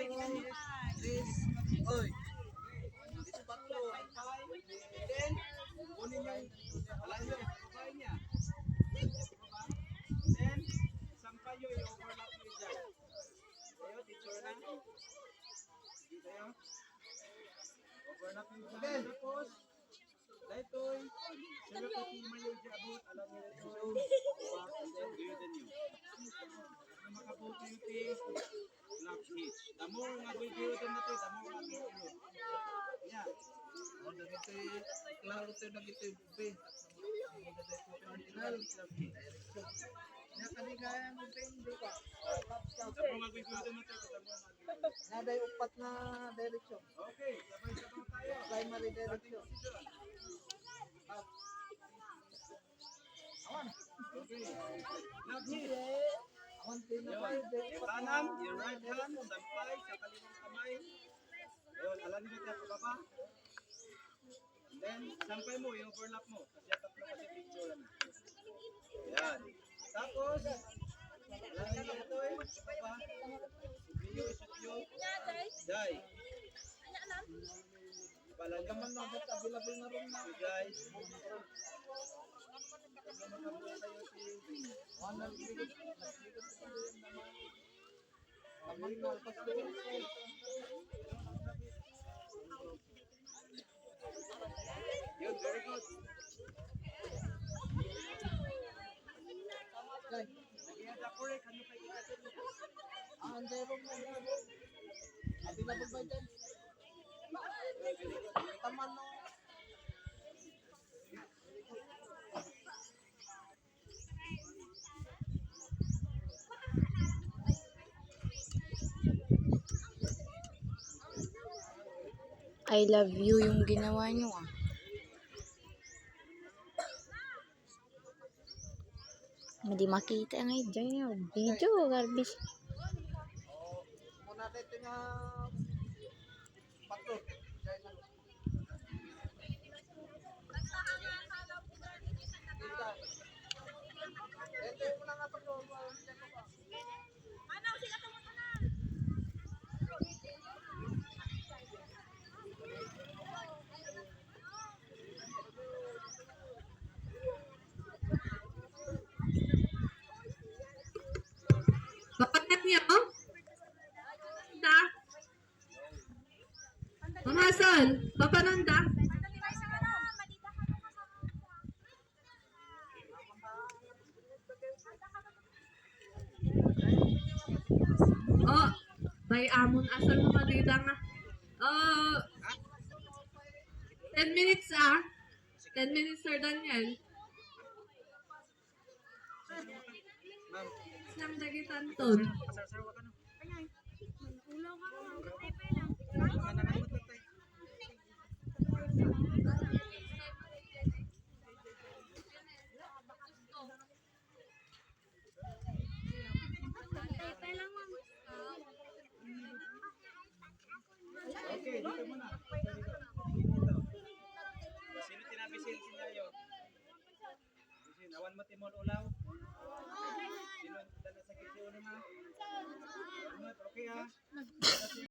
Oy. Ito tatlo. Then, kunin yung alayo, babae niya. Then, sampay yung overlap nyo dyan. Ayo, teacher na. Ayo. Overlap nyo dyan. Tapos, dahitoy, sila ko timayo dyan abot, alam nyo ito. And then, gaya din nyo. Ang makabuto yung lap hitch. Damo nga gaya din natin, damo nga gaya din. Yeah. Oh, dito yung klaro ito na ito yung bube. Original. Na kaligayan mo pa hindi ka. Damo nga gaya din natin, naday upat na direksyon. Okay, sabay-sabay tayo. Primary direction. Awan. Okay. Lap hitch. Yung kanan, yung right hand, sampay sa kaliwang kamay. Ayun, alam nyo tayo pababa. Then, sampay mo, yung overlap mo. Kasi tatlo kasi picture na. Ayan. Tapos, alam nyo ito eh. Pababa. Video, isutyo. Jai. Palang naman na, but available na rin na. Guys. Yun, very good. Nag-iada ko rin, kano kayo ikatin niya? Andero mo. Available ba dyan? Taman no. I love you yung ginawa nyo ah. Hindi makita nga dyan. Video, garbage. Muna dito nga pato. Ito yung muna nga pato. Papanan niyo? Da? Mamasol, papanan da? Oh, may amon asal mo malita nga. 10 minutes 10 minutes, Sir Daniel. Ma'am, Isang dagitan ton. pasar-sarwa ka no? Mga nangamot na tayo. Okay, dito muna. Dito. Sino tinabisin si Dayo? Bisin, awan mo timon ulaw.